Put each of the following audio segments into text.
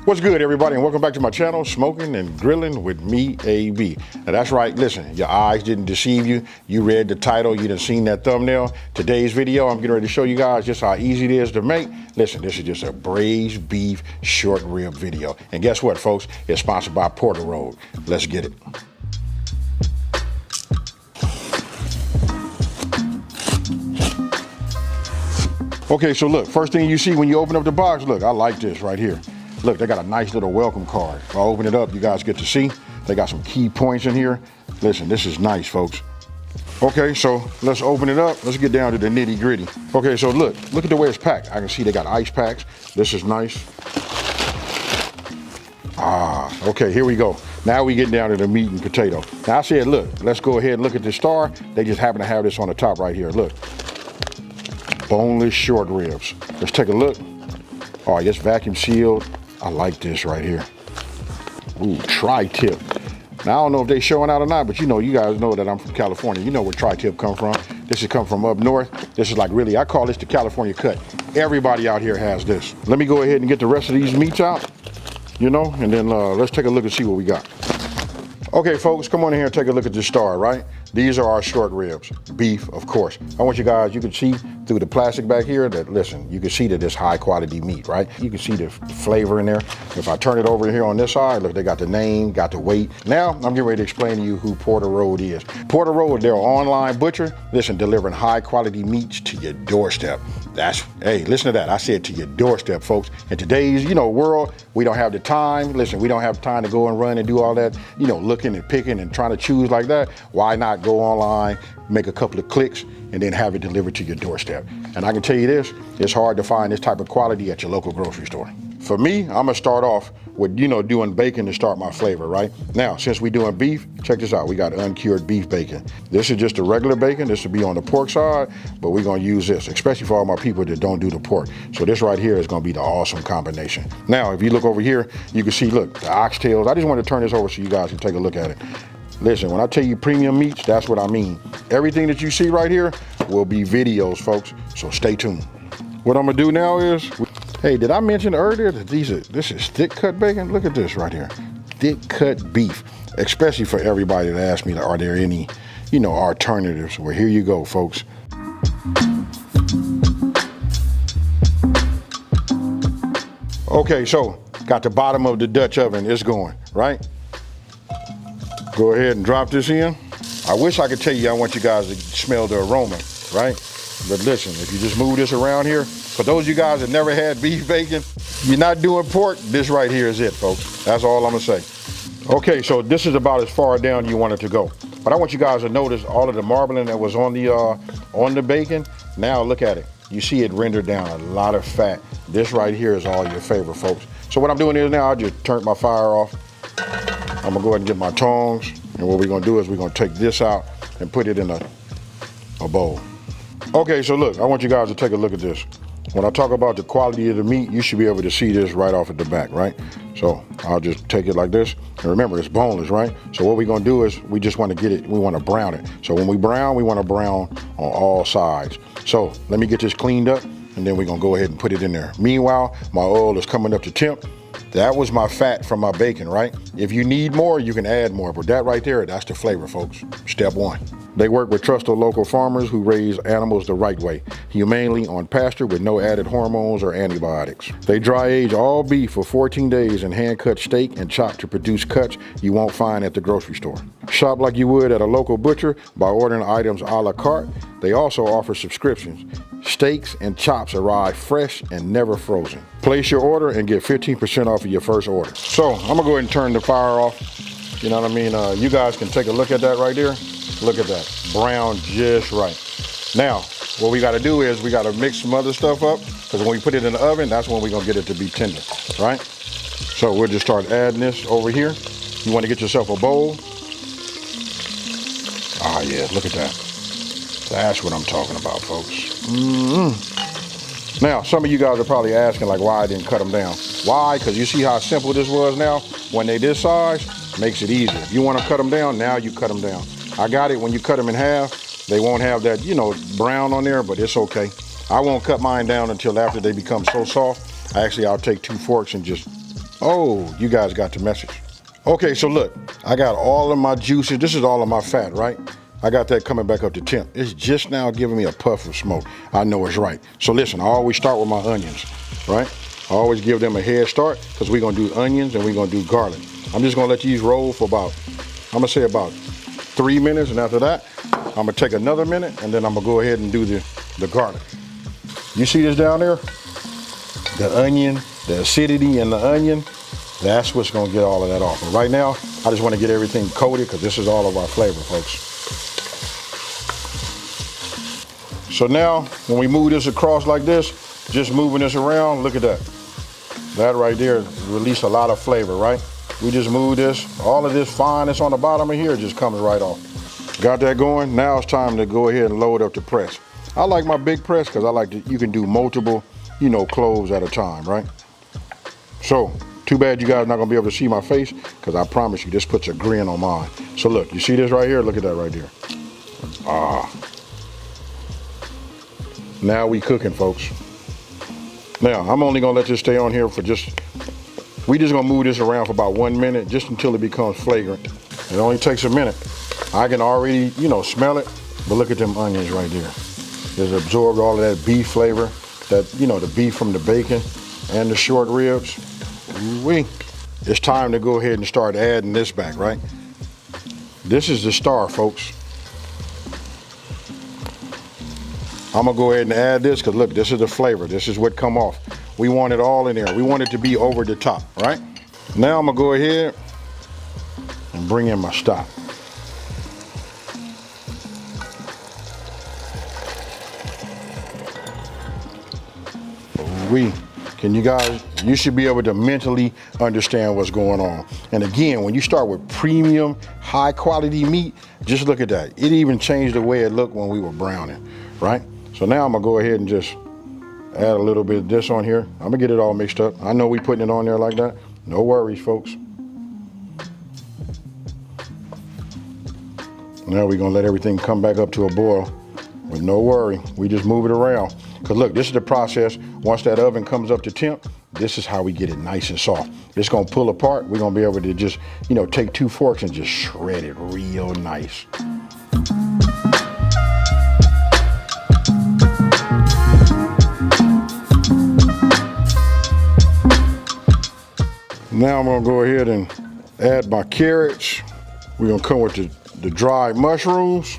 What's good, everybody, and welcome back to my channel, Smoking and Grilling with me, AB. Now that's right, listen, your eyes didn't deceive you. You read the title, you done seen that thumbnail. Today's video, I'm getting ready to show you guys just how easy it is to make. Listen, this is just a braised beef short rib video. And guess what, folks? It's sponsored by Porter Road. Let's get it. Okay, so look, first thing you see when you open up the box, look, I like this right here. Look, they got a nice little welcome card. If I open it up, you guys get to see. They got some key points in here. Listen, this is nice, folks. Okay, so let's open it up. Let's get down to the nitty gritty. Okay, so look at the way it's packed. I can see they got ice packs. This is nice. Okay, here we go. Now we get down to the meat and potato. Now I said, look, let's go ahead and look at the star. They just happen to have this on the top right here. Look, boneless short ribs. Let's take a look. All right, it's vacuum sealed. I like this right here. Ooh, tri-tip. Now I don't know if they showing out or not, but you know, you guys know that I'm from California. You know where tri-tip come from. This has come from up north. This is like really, I call this the California cut. Everybody out here has this. Let me go ahead and get the rest of these meats out, you know, and then let's take a look and see what we got. Okay, folks, come on in here and take a look at this star, right? These are our short ribs, beef, of course. I want you guys, you can see through the plastic back here that, listen, you can see that it's high quality meat, right? You can see the flavor in there. If I turn it over here on this side, look, they got the name, got the weight. Now, I'm getting ready to explain to you who Porter Road is. Porter Road, they're an online butcher, listen, delivering high quality meats to your doorstep. Hey, listen to that. I said to your doorstep, folks. In today's, world, we don't have the time. Listen, we don't have time to go and run and do all that, looking and picking and trying to choose like that. Why not go online, make a couple of clicks, and then have it delivered to your doorstep? And I can tell you this, it's hard to find this type of quality at your local grocery store. For me, I'm gonna start off with, doing bacon to start my flavor, right? Now, since we're doing beef, check this out. We got uncured beef bacon. This is just a regular bacon. This will be on the pork side, but we're gonna use this, especially for all my people that don't do the pork. So this right here is gonna be the awesome combination. Now, if you look over here, you can see, look, the oxtails. I just want to turn this over so you guys can take a look at it. Listen, when I tell you premium meats, that's what I mean. Everything that you see right here will be videos, folks, so stay tuned. What I'm gonna do now is, hey, did I mention earlier that this is thick cut bacon? Look at this right here, thick cut beef, especially for everybody that asked me, are there any, alternatives? Well, here you go, folks. Okay, so got the bottom of the Dutch oven, it's going, right? Go ahead and drop this in. I wish I could tell you I want you guys to smell the aroma, right? But listen, if you just move this around here, for those of you guys that never had beef bacon, you're not doing pork, this right here is it, folks. That's all I'm gonna say. Okay, so this is about as far down you want it to go. But I want you guys to notice all of the marbling that was on the bacon. Now look at it. You see it rendered down a lot of fat. This right here is all your favorite, folks. So what I'm doing is now I just turned my fire off. I'm gonna go ahead and get my tongs, and what we're gonna do is we're gonna take this out and put it in a bowl. Okay, so look, I want you guys to take a look at this. When I talk about the quality of the meat, you should be able to see this right off at the back, right? So I'll just take it like this. And remember, it's boneless, right? So what we're gonna do is we just wanna get it, we wanna brown it. So when we brown, we wanna brown on all sides. So let me get this cleaned up, and then we're gonna go ahead and put it in there. Meanwhile, my oil is coming up to temp. That was my fat from my bacon, right? If you need more, you can add more, but that right there, that's the flavor, folks. Step one. They work with trusted local farmers who raise animals the right way, humanely on pasture with no added hormones or antibiotics. They dry age all beef for 14 days and hand cut steak and chop to produce cuts you won't find at the grocery store. Shop like you would at a local butcher by ordering items a la carte. They also offer subscriptions. Steaks and chops arrive fresh and never frozen. Place your order and get 15% off of your first order. So I'm gonna go ahead and turn the fire off. You know what I mean? You guys can take a look at that right there. Look at that, brown just right. Now, what we gotta do is we gotta mix some other stuff up, because when we put it in the oven, that's when we're gonna get it to be tender, right? So we'll just start adding this over here. You wanna get yourself a bowl. Ah, yeah, look at that. That's what I'm talking about, folks. Now, some of you guys are probably asking like why I didn't cut them down. Why? Because you see how simple this was now? When they this size, makes it easier. If you wanna cut them down, now you cut them down. I got it when you cut them in half, they won't have that, brown on there, but it's okay. I won't cut mine down until after they become so soft. I'll take 2 forks and just Oh, you guys got the message. Okay, so look, I got all of my juices. This is all of my fat, right? I got that coming back up to temp. It's just now giving me a puff of smoke. I know it's right. So listen, I always start with my onions, right? I always give them a head start because we're gonna do onions and we're gonna do garlic. I'm just gonna let these roll for about, I'm gonna say about 3 minutes, and after that, I'm gonna take another minute and then I'm gonna go ahead and do the garlic. You see this down there? The onion, the acidity in the onion, that's what's gonna get all of that off. But right now, I just wanna get everything coated because this is all of our flavor, folks. So now, when we move this across like this, just moving this around, look at that. That right there release a lot of flavor, right? We just move this, all of this fine that's on the bottom of here just comes right off. Got that going? Now it's time to go ahead and load up the press. I like my big press because I like to, you can do multiple, cloves at a time, right? So, too bad you guys are not gonna be able to see my face because I promise you this puts a grin on mine. So look, you see this right here? Look at that right there. Now we cooking, folks. Now, I'm only gonna let this stay on here for we just gonna move this around for about 1 minute just until it becomes flagrant. It only takes a minute. I can already, smell it, but look at them onions right there. It's absorbed all of that beef flavor, that, the beef from the bacon and the short ribs. Ooh-wee. It's time to go ahead and start adding this back, right? This is the star, folks. I'm gonna go ahead and add this because look, this is the flavor. This is what come off. We want it all in there. We want it to be over the top, right? Now I'm gonna go ahead and bring in my stock. You should be able to mentally understand what's going on. And again, when you start with premium, high quality meat, just look at that. It even changed the way it looked when we were browning, right? So now I'm gonna go ahead and just add a little bit of this on here. I'm gonna get it all mixed up. I know we putting it on there like that. No worries, folks. Now we're gonna let everything come back up to a boil. But no worry, we just move it around. Cause look, this is the process. Once that oven comes up to temp, this is how we get it nice and soft. It's gonna pull apart. We're gonna be able to just, take 2 forks and just shred it real nice. Now I'm gonna go ahead and add my carrots. We're gonna come with the dried mushrooms.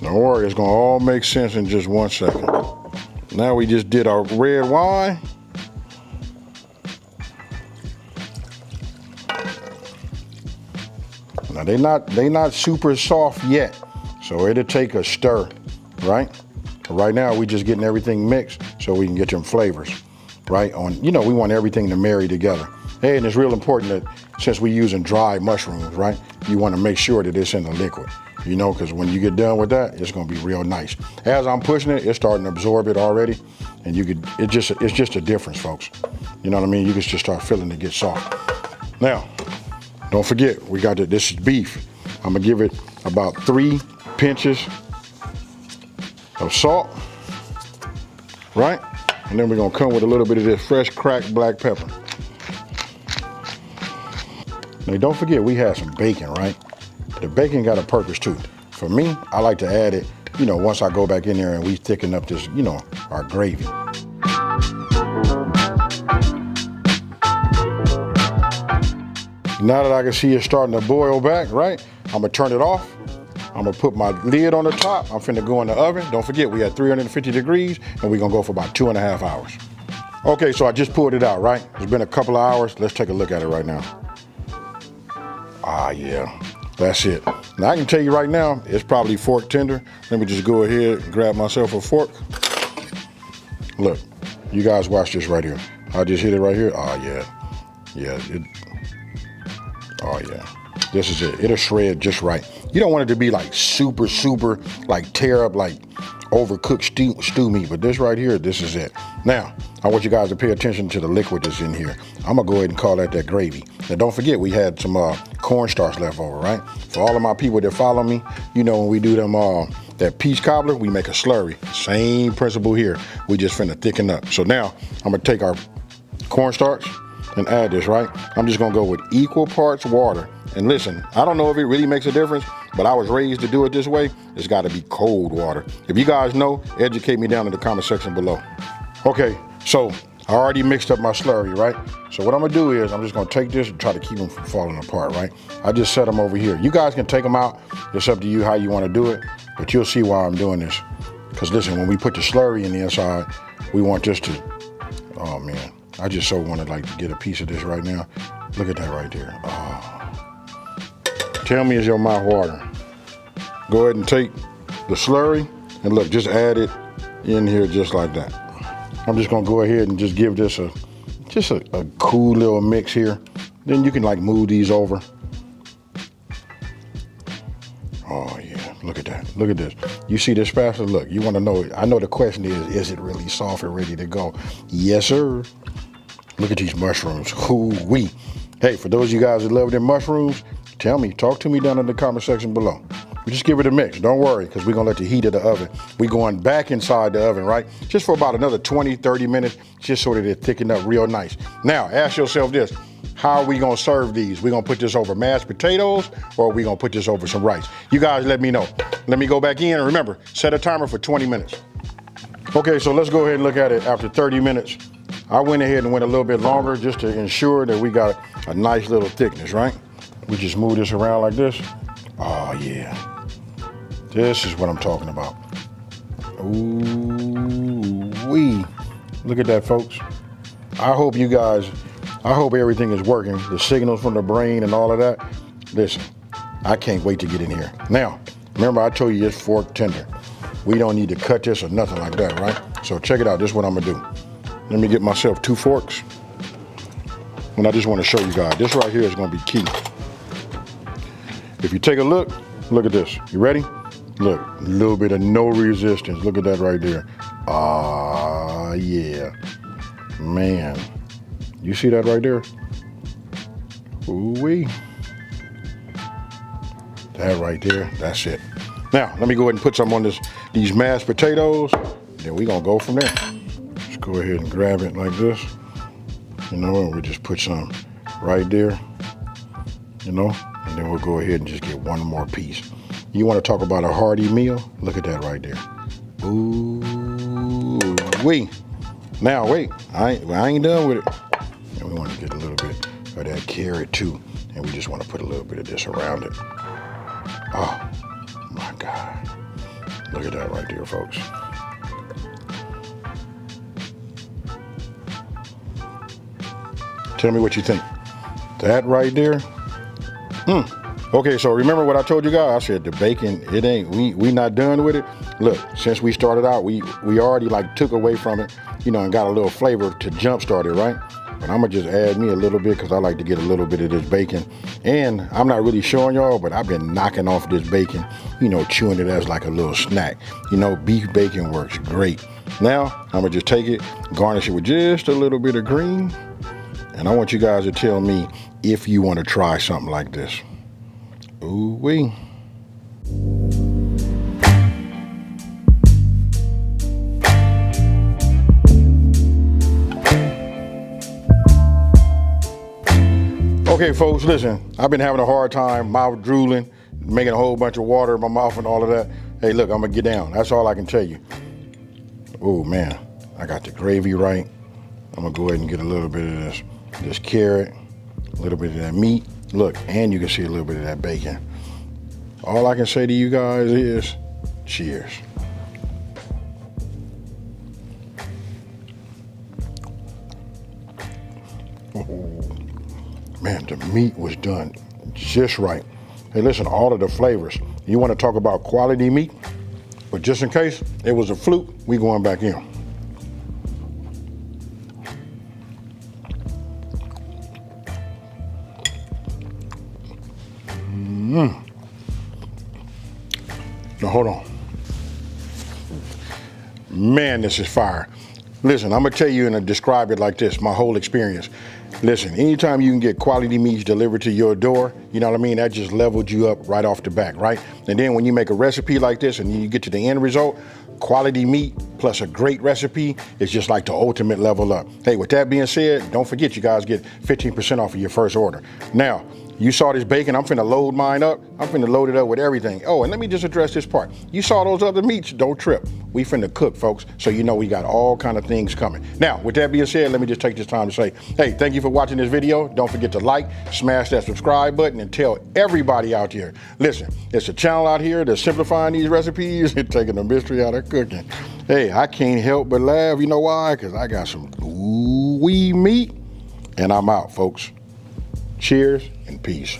Don't worry, it's gonna all make sense in just 1 second. Now we just did our red wine. Now they not super soft yet, so it'll take a stir, right? But right now we just getting everything mixed so we can get them flavors, right? We want everything to marry together. Hey, and it's real important that since we're using dried mushrooms, right? You want to make sure that it's in the liquid. Because when you get done with that, it's gonna be real nice. As I'm pushing it, it's starting to absorb it already, and it's just a difference, folks. You know what I mean? You can just start feeling it get soft. Now, don't forget, this is beef. I'm gonna give it about 3 pinches of salt, right? And then we're gonna come with a little bit of this fresh cracked black pepper. Now, don't forget, we had some bacon, right? The bacon got a purpose too. For me, I like to add it, once I go back in there and we thicken up this, our gravy. Now that I can see it starting to boil back, right? I'm gonna turn it off. I'm gonna put my lid on the top. I'm finna go in the oven. Don't forget, we had 350 degrees and we're gonna go for about 2.5 hours. Okay, so I just pulled it out, right? It's been a couple of hours. Let's take a look at it right now. Yeah. That's it. Now I can tell you right now, it's probably fork tender. Let me just go ahead and grab myself a fork. Look, you guys watch this right here. I just hit it right here. Oh yeah. This is it. It'll shred just right. You don't want it to be like super, like tear up, like overcooked stew meat, but this right here, this is it. Now, I want you guys to pay attention to the liquid that's in here. I'm gonna go ahead and call that gravy. Now don't forget, we had some cornstarch left over, right? For all of my people that follow me, when we do them that peach cobbler, we make a slurry. Same principle here. We just finna thicken up. So now I'm gonna take our cornstarch and add this, right? I'm just gonna go with equal parts water. And listen, I don't know if it really makes a difference, but I was raised to do it this way. It's gotta be cold water. If you guys know, educate me down in the comment section below. Okay, so I already mixed up my slurry, right? So what I'm gonna do is I'm just gonna take this and try to keep them from falling apart, right? I just set them over here. You guys can take them out. It's up to you how you wanna do it, but you'll see why I'm doing this. Because listen, when we put the slurry in the inside, we want this to, oh man, I just so wanna like get a piece of this right now. Look at that right there. Oh. Tell me, is your mouth watering? Go ahead and take the slurry and look, just add it in here just like that. I'm just gonna go ahead and just give this a cool little mix here. Then you can like move these over. Oh yeah, look at that, look at this. You see this spatula? Look, you wanna know, I know the question is it really soft and ready to go? Yes, sir. Look at these mushrooms, hoo-wee. Hey, for those of you guys that love them mushrooms, tell me, talk to me down in the comment section below. We just give it a mix, don't worry, because we're gonna let the heat of the oven. We're going back inside the oven, right? Just for about another 20, 30 minutes, just so that it thicken up real nice. Now, ask yourself this, how are we gonna serve these? We gonna put this over mashed potatoes, or are we gonna put this over some rice? You guys let me know. Let me go back in, and remember, set a timer for 20 minutes. Okay, so let's go ahead and look at it after 30 minutes. I went ahead and went a little bit longer just to ensure that we got a nice little thickness, right? We just move this around like this. Oh yeah, this is what I'm talking about. Ooh-wee. Look at that, folks. I hope everything is working. The signals from the brain and all of that. Listen, I can't wait to get in here. Now, remember I told you it's fork tender. We don't need to cut this or nothing like that, right? So check it out, this is what I'm gonna do. Let me get myself 2 forks. And I just wanna show you guys, this right here is gonna be key. If you take a look at this. You ready? Look, a little bit of no resistance. Look at that right there. Ah, yeah. Man, you see that right there? Ooh-wee. That right there, that's it. Now, let me go ahead and put some on these mashed potatoes. Then we're gonna go from there. Just go ahead and grab it like this. You know, and we just put some right there. You know, and then we'll go ahead and just get one more piece. You want to talk about a hearty meal? Look at that right there. Ooh-wee. Now wait, I ain't done with it. And we want to get a little bit of that carrot too. And we just want to put a little bit of this around it. Oh my God. Look at that right there, folks. Tell me what you think. That right there. Okay, so remember what I told you guys? I said the bacon, it ain't, we not done with it. Look, since we started out, we already like took away from it, you know, and got a little flavor to jumpstart it, right? But I'm gonna just add me a little bit because I like to get a little bit of this bacon. And I'm not really showing y'all, but I've been knocking off this bacon, you know, chewing it as like a little snack. You know, beef bacon works great. Now, I'm gonna just take it, garnish it with just a little bit of green. And I want you guys to tell me if you want to try something like this. Ooh-wee. Okay, folks, listen, I've been having a hard time, mouth drooling, making a whole bunch of water in my mouth and all of that. Hey, look, I'm gonna get down. That's all I can tell you. Oh man, I got the gravy right. I'm gonna go ahead and get a little bit of this carrot, a little bit of that meat. Look, and you can see a little bit of that bacon. All I can say to you guys is, cheers. Oh, man, the meat was done just right. Hey, listen, all of the flavors. You want to talk about quality meat? But just in case it was a fluke, we going back in. Now hold on. Man, this is fire. Listen, I'm gonna tell you and describe it like this, my whole experience. Listen, anytime you can get quality meats delivered to your door, you know what I mean, that just leveled you up right off the back, right? And then when you make a recipe like this and you get to the end result, quality meat plus a great recipe is just like the ultimate level up. Hey, with that being said, don't forget you guys get 15% off of your first order. Now, you saw this bacon, I'm finna load mine up. I'm finna load it up with everything. Oh, and let me just address this part. You saw those other meats, don't trip. We finna cook, folks, so you know we got all kind of things coming. Now, with that being said, let me just take this time to say, hey, thank you for watching this video. Don't forget to like, smash that subscribe button, and tell everybody out there, listen, it's a channel out here that's simplifying these recipes and taking the mystery out of cooking. Hey, I can't help but laugh. You know why? Because I got some ooh-wee meat, and I'm out, folks. Cheers and peace.